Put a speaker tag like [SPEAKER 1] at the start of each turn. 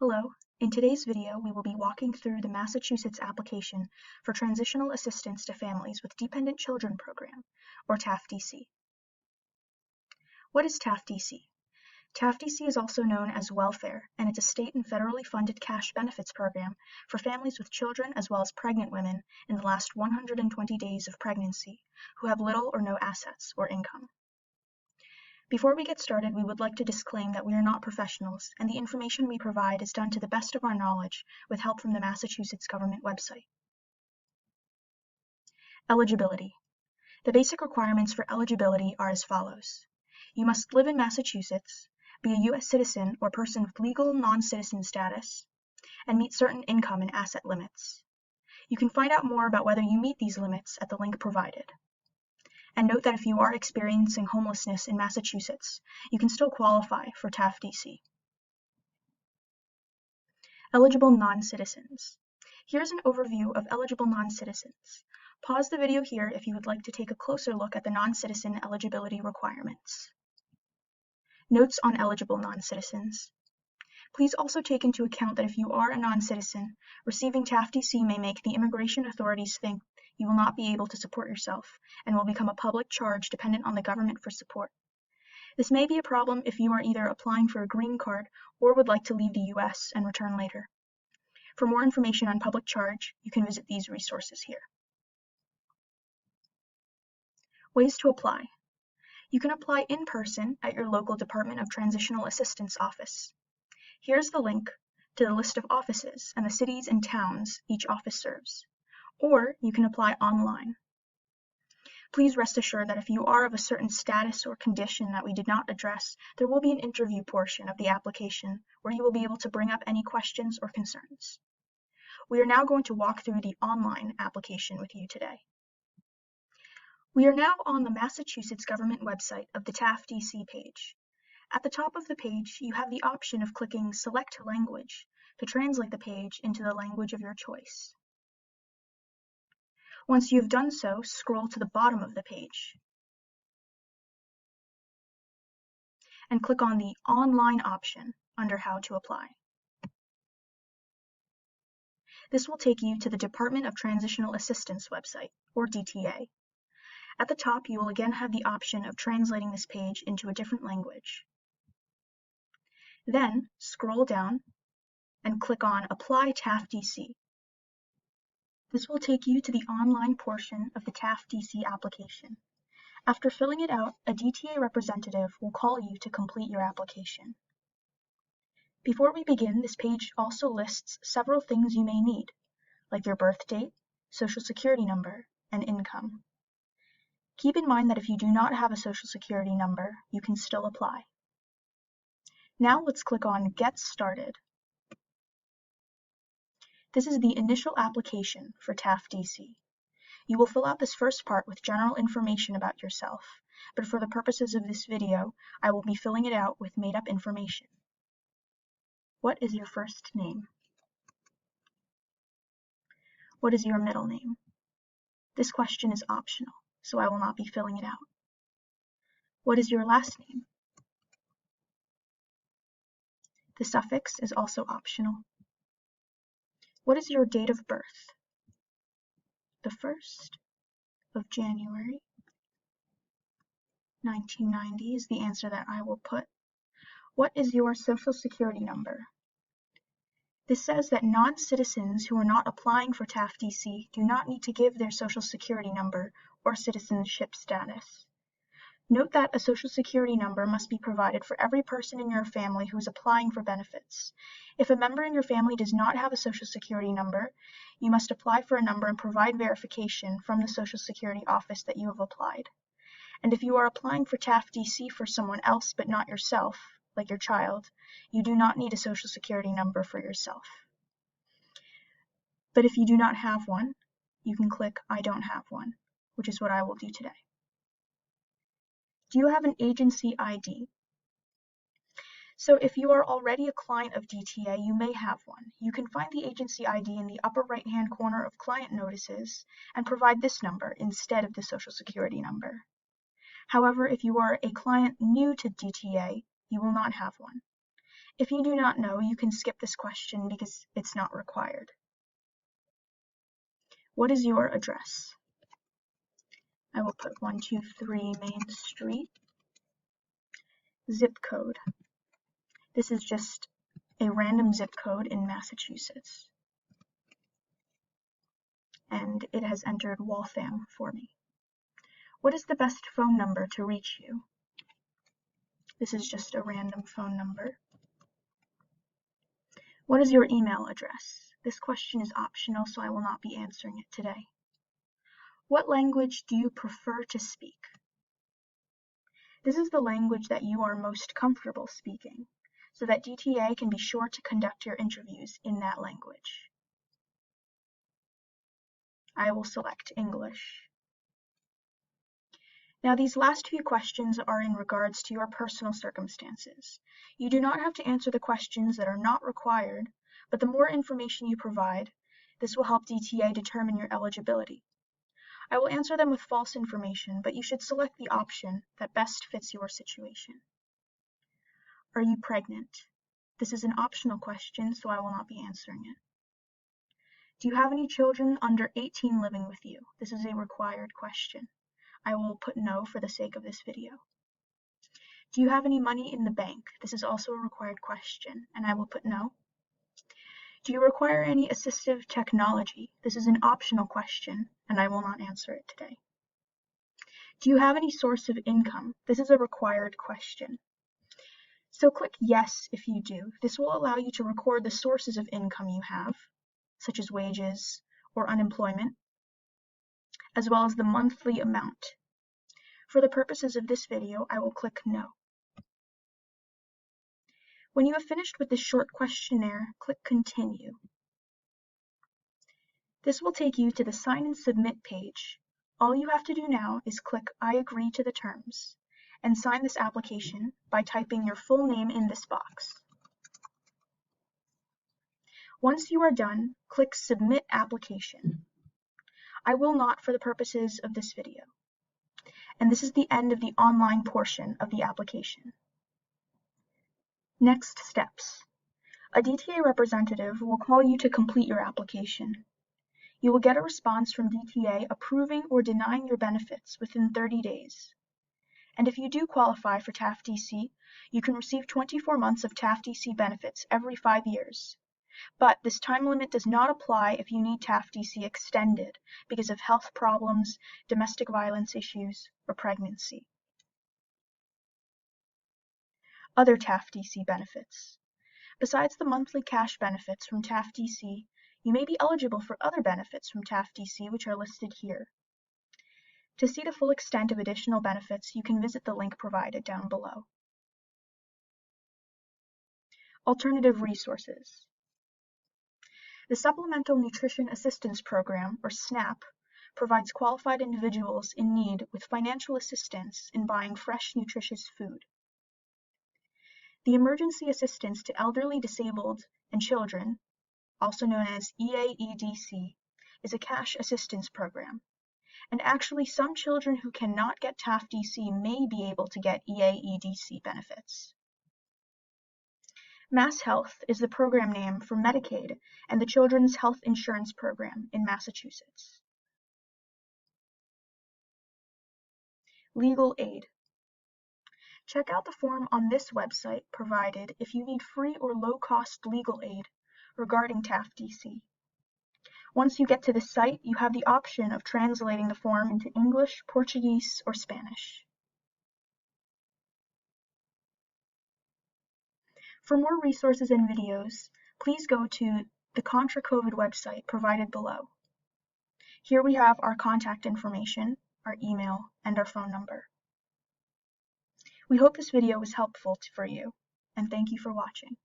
[SPEAKER 1] Hello, in today's video we will be walking through the Massachusetts application for Transitional Assistance to Families with Dependent Children Program, or TAFDC. What is TAFDC? TAFDC is also known as welfare, and it's a state and federally funded cash benefits program for families with children as well as pregnant women in the last 120 days of pregnancy who have little or no assets or income. Before we get started, we would like to disclaim that we are not professionals, and the information we provide is done to the best of our knowledge with help from the Massachusetts government website. Eligibility. The basic requirements for eligibility are as follows. You must live in Massachusetts, be a U.S. citizen or person with legal non-citizen status, and meet certain income and asset limits. You can find out more about whether you meet these limits at the link provided. And note that if you are experiencing homelessness in Massachusetts, you can still qualify for TAFDC. Eligible non-citizens. Here's an overview of eligible non-citizens. Pause the video here if you would like to take a closer look at the non-citizen eligibility requirements. Notes on eligible non-citizens. Please also take into account that if you are a non-citizen, receiving TAFDC may make the immigration authorities think you will not be able to support yourself and will become a public charge dependent on the government for support. This may be a problem if you are either applying for a green card or would like to leave the U.S. and return later. For more information on public charge, you can visit these resources here. Ways to apply. You can apply in person at your local Department of Transitional Assistance office. Here's the link to the list of offices and the cities and towns each office serves. Or you can apply online. Please rest assured that if you are of a certain status or condition that we did not address, there will be an interview portion of the application where you will be able to bring up any questions or concerns. We are now going to walk through the online application with you today. We are now on the Massachusetts government website of the TAFDC page. At the top of the page, you have the option of clicking Select Language to translate the page into the language of your choice. Once you've done so, scroll to the bottom of the page and click on the Online option under How to Apply. This will take you to the Department of Transitional Assistance website, or DTA. At the top, you will again have the option of translating this page into a different language. Then, scroll down and click on Apply TAFDC. This will take you to the online portion of the TAFDC application. After filling it out, a DTA representative will call you to complete your application. Before we begin, this page also lists several things you may need, like your birth date, social security number, and income. Keep in mind that if you do not have a social security number, you can still apply. Now let's click on Get Started. This is the initial application for TAFDC. You will fill out this first part with general information about yourself, but for the purposes of this video, I will be filling it out with made-up information. What is your first name? What is your middle name? This question is optional, so I will not be filling it out. What is your last name? The suffix is also optional. What is your date of birth? The 1st of January, 1990 is the answer that I will put. What is your social security number? This says that non-citizens who are not applying for TAFDC do not need to give their social security number or citizenship status. Note that a social security number must be provided for every person in your family who is applying for benefits. If a member in your family does not have a social security number, you must apply for a number and provide verification from the Social Security office that you have applied. And if you are applying for TAFDC for someone else but not yourself, like your child, you do not need a social security number for yourself. But if you do not have one, you can click I don't have one, which is what I will do today. Do you have an agency ID? So if you are already a client of DTA, you may have one. You can find the agency ID in the upper right-hand corner of client notices and provide this number instead of the social security number. However, if you are a client new to DTA, you will not have one. If you do not know, you can skip this question because it's not required. What is your address? I will put 123 Main Street. Zip code. This is just a random zip code in Massachusetts. And it has entered Waltham for me. What is the best phone number to reach you? This is just a random phone number. What is your email address? This question is optional, so I will not be answering it today. What language do you prefer to speak? This is the language that you are most comfortable speaking, so that DTA can be sure to conduct your interviews in that language. I will select English. Now, these last few questions are in regards to your personal circumstances. You do not have to answer the questions that are not required, but the more information you provide, this will help DTA determine your eligibility. I will answer them with false information, but you should select the option that best fits your situation. Are you pregnant? This is an optional question, so I will not be answering it. Do you have any children under 18 living with you? This is a required question. I will put no for the sake of this video. Do you have any money in the bank? This is also a required question, and I will put no. Do you require any assistive technology? This is an optional question, and I will not answer it today. Do you have any source of income? This is a required question. So click yes if you do. This will allow you to record the sources of income you have, such as wages or unemployment, as well as the monthly amount. For the purposes of this video, I will click no. When you have finished with this short questionnaire, click continue. This will take you to the sign and submit page. All you have to do now is click I agree to the terms and sign this application by typing your full name in this box. Once you are done, click submit application. I will not for the purposes of this video. And this is the end of the online portion of the application. Next steps. A DTA representative will call you to complete your application. You will get a response from DTA approving or denying your benefits within 30 days. And if you do qualify for TAFDC, you can receive 24 months of TAFDC benefits every 5 years. But this time limit does not apply if you need TAFDC extended because of health problems, domestic violence issues, or pregnancy. Other TAFDC benefits. Besides the monthly cash benefits from TAFDC, you may be eligible for other benefits from TAFDC which are listed here. To see the full extent of additional benefits, you can visit the link provided down below. Alternative resources. The Supplemental Nutrition Assistance Program, or SNAP, provides qualified individuals in need with financial assistance in buying fresh, nutritious food. The Emergency Assistance to Elderly, Disabled, and Children, also known as EAEDC, is a cash assistance program. And actually, some children who cannot get TAFDC may be able to get EAEDC benefits. Mass Health is the program name for Medicaid and the Children's Health Insurance Program in Massachusetts. Legal aid. Check out the form on this website provided if you need free or low-cost legal aid regarding TAFDC. Once you get to the site, you have the option of translating the form into English, Portuguese, or Spanish. For more resources and videos, please go to the Contra COVID website provided below. Here we have our contact information, our email, and our phone number. We hope this video was helpful for you, and thank you for watching.